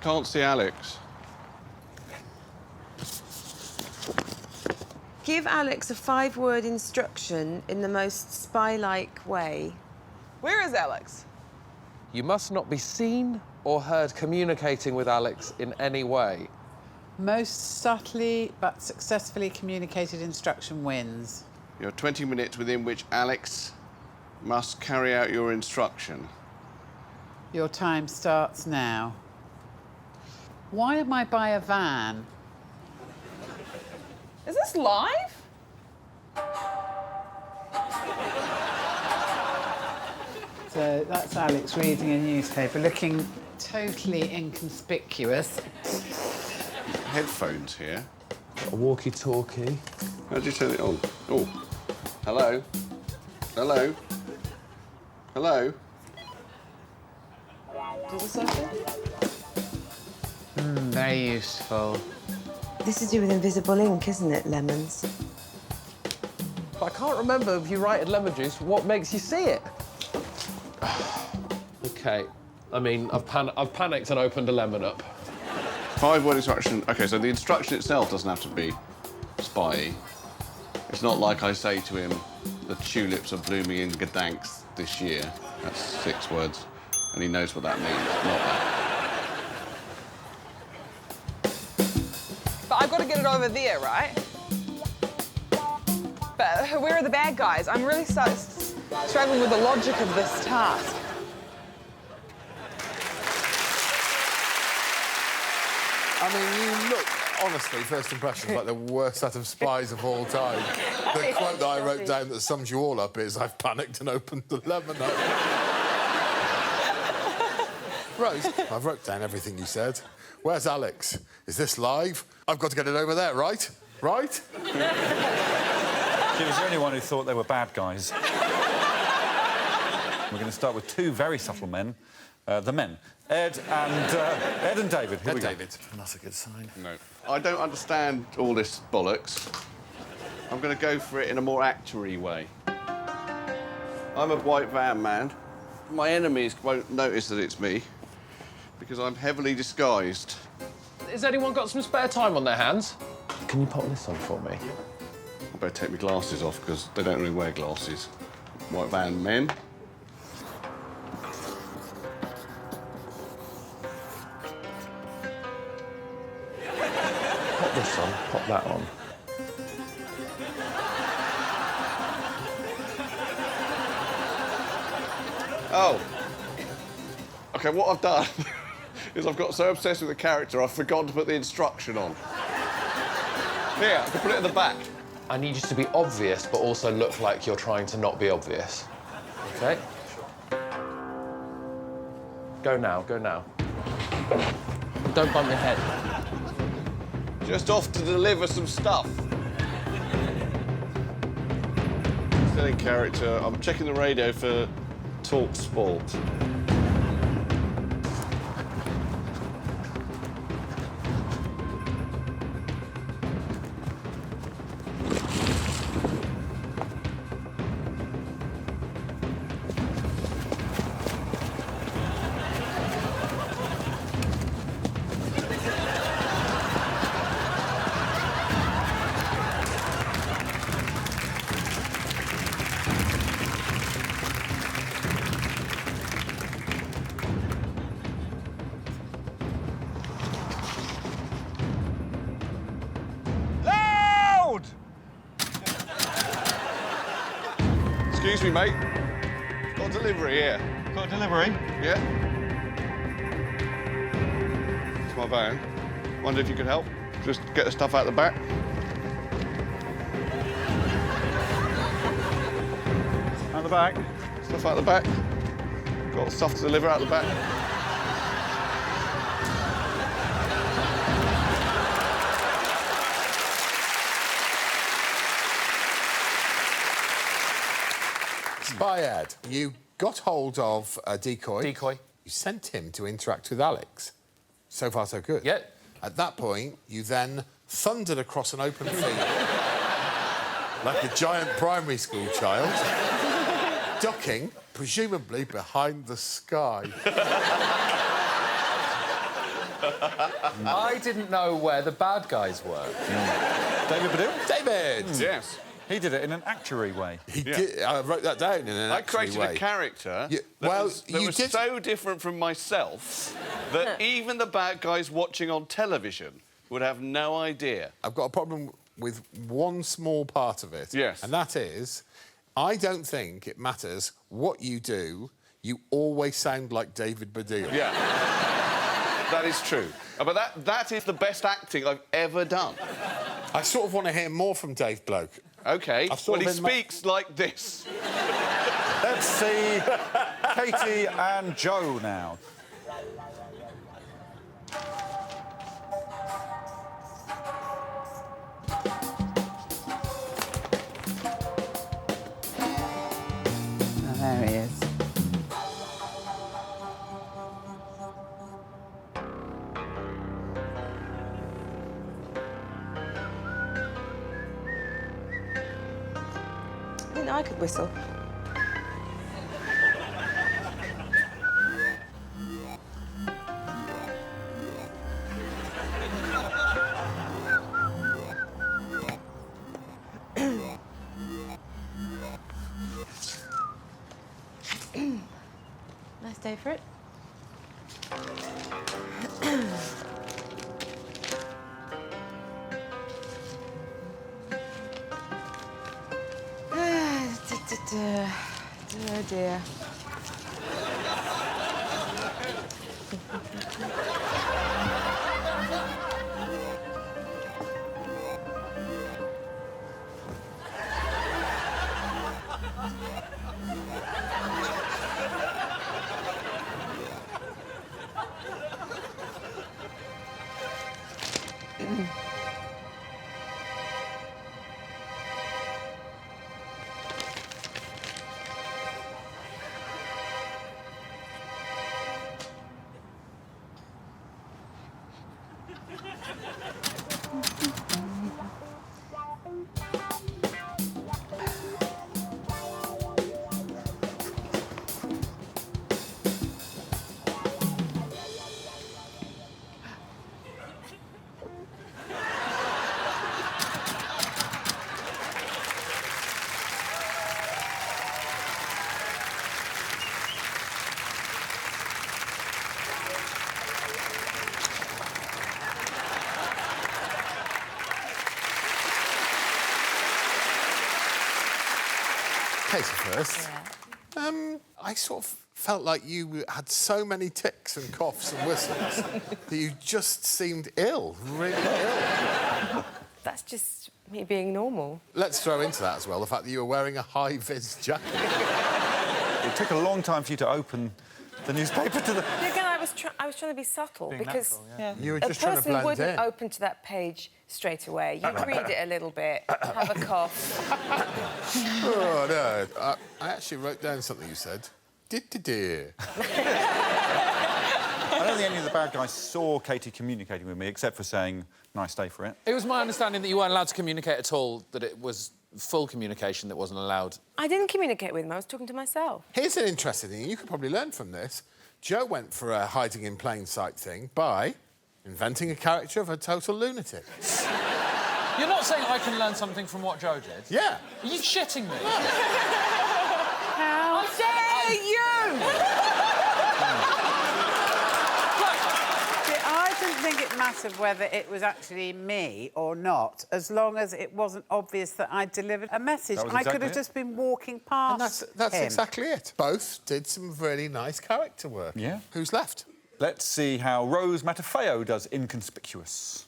Can't see Alex. Give Alex a 5-word instruction in the most spy-like way. Where is Alex? You must not be seen or heard communicating with Alex in any way. Most subtly but successfully communicated instruction wins. You have 20 minutes within which Alex must carry out your instruction. Your time starts now. Why am I by a van? Is this live? So that's Alex reading a newspaper, looking totally inconspicuous. Headphones here. A walkie-talkie. How do you turn it on? Oh, hello? Hello? Hello? Do the circle? Very useful. This is to do with invisible ink, isn't it, Lemons? But I can't remember if you write in lemon juice, what makes you see it? OK. I mean, I've panicked and opened a lemon up. 5-word instruction. OK, so the instruction itself doesn't have to be spy-y. It's not like I say to him, the tulips are blooming in Gdansk this year. That's 6 words, and he knows what that means. Not that. But I've got to get it over there, right? But where are the bad guys? I'm really struggling with the logic of this task. I mean, you look, honestly, first impressions, like the worst set of spies of all time. The quote that I wrote down that sums you all up is, I've panicked and opened the lemon up. Rose, I wrote down everything you said. Where's Alex? Is this live? I've got to get it over there, right? Right? She was the only one who thought they were bad guys. We're going to start with 2 very subtle men. The men. Ed and David. Here we go. David. That's a good sign. No. I don't understand all this bollocks. I'm going to go for it in a more actory way. I'm a white van man. My enemies won't notice that it's me because I'm heavily disguised. Has anyone got some spare time on their hands? Can you pop this on for me? I better take my glasses off because they don't really wear glasses. White van men. Pop this on, pop that on. Oh. OK, what I've done is I've got so obsessed with the character I've forgotten to put the instruction on. Here, I can put it at the back. I need you to be obvious, but also look like you're trying to not be obvious. OK? Go now, go now. Don't bump your head. Just off to deliver some stuff. Still in character. I'm checking the radio for Talk Sport. Excuse me, mate. Got a delivery here. Got a delivery? Yeah. It's my van. Wonder if you could help. Just get the stuff out the back. Out the back. Stuff out the back. Got stuff to deliver out the back. Spy Ed, you got hold of a decoy. Decoy. You sent him to interact with Alex. So far, so good. Yeah. At that point, you then thundered across an open field like a giant primary school child, ducking, presumably behind the sky. I didn't know where the bad guys were. David Baddiel? David! Yes. He did it in an actuary way. He did. I wrote that down in an I actuary created way. a character Yeah, that well, was you did- so different from myself that even the bad guys watching on television would have no idea. I've got a problem with one small part of it. Yes. And that is, I don't think it matters what you do, you always sound like David Baddiel. Yeah. That is true. But that is the best acting I've ever done. I sort of want to hear more from Dave Bloke. OK, I've sort well, he of been speaks like this. Let's see Katie and Joe now. Oh, there he is. I didn't know I could whistle. Nice day for it. Oh dear. Katie first. I sort of felt like you had so many ticks and coughs and whistles that you just seemed ill, really ill. That's just me being normal. Let's throw into that as well the fact that you were wearing a high-vis jacket. It took a long time for you to open the newspaper to the... Again, I was trying to be subtle because You were a just trying to person blend wouldn't in. open to that page straight away. You'd read it a little bit, have a cough. Oh, no. I actually wrote down something you said. Dear. I don't think any of the bad guys saw Katie communicating with me, except for saying, nice day for it. It was my understanding that you weren't allowed to communicate at all, that it was full communication that wasn't allowed. I didn't communicate with him, I was talking to myself. Here's an interesting thing. You could probably learn from this. Joe went for a hiding in plain sight thing by inventing a character of a total lunatic. You're not saying I can learn something from what Joe did? Yeah. Are you shitting me? How dare you! I didn't think it mattered whether it was actually me or not, as long as it wasn't obvious that I delivered a message. That was I could exactly have it. just been walking past And that's him. exactly it. Both did some really nice character work. Yeah. Who's left? Let's see how Rose Matafeo does inconspicuous.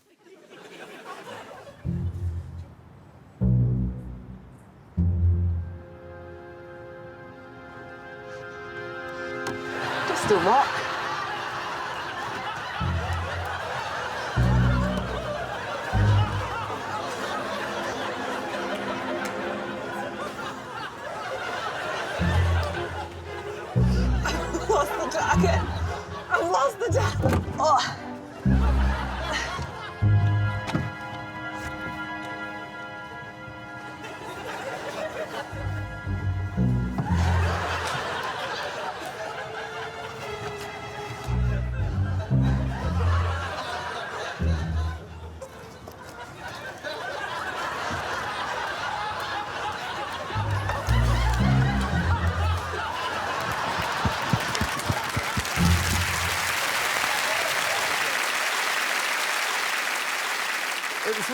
Just a what? I've lost the jacket. I've lost the jacket. Oh.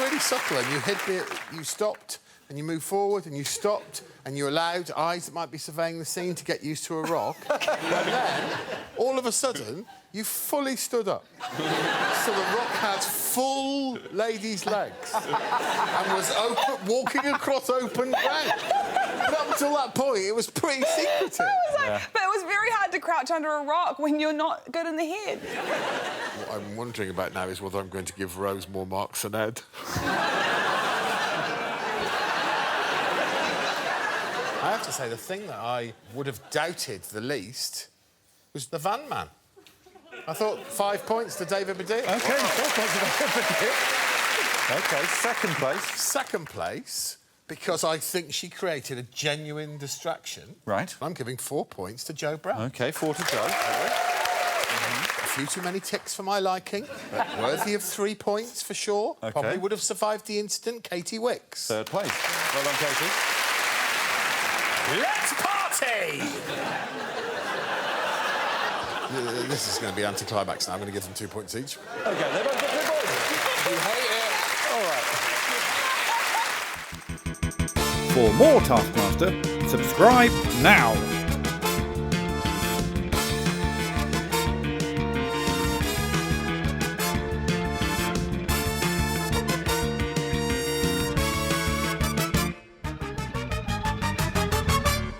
really subtle, and you hid it, you stopped, and you moved forward, and you stopped, and you allowed eyes that might be surveying the scene to get used to a rock. And then, all of a sudden, you fully stood up. So the rock had full ladies' legs and was walking across open ground. But up until that point, it was pretty secretive. But it was very hard to crouch under a rock when you're not good in the head. What I'm wondering about now is whether I'm going to give Rose more marks than Ed. I have to say, the thing that I would have doubted the least was the van man. I thought 5 points to David Baddiel. OK, 4 points to David Baddiel. OK, second place. Second place, because I think she created a genuine distraction. Right. I'm giving 4 points to Joe Brown. OK, 4 to Joe. A few too many ticks for my liking, but worthy of 3 points for sure. OK. Probably would have survived the incident, Katie Wicks. Third place. Well done, Katie. Let's party! This is going to be anticlimax now. I'm going to give them 2 points each. OK, they both got 2 points. You hate it. All right. For more Taskmaster, subscribe now.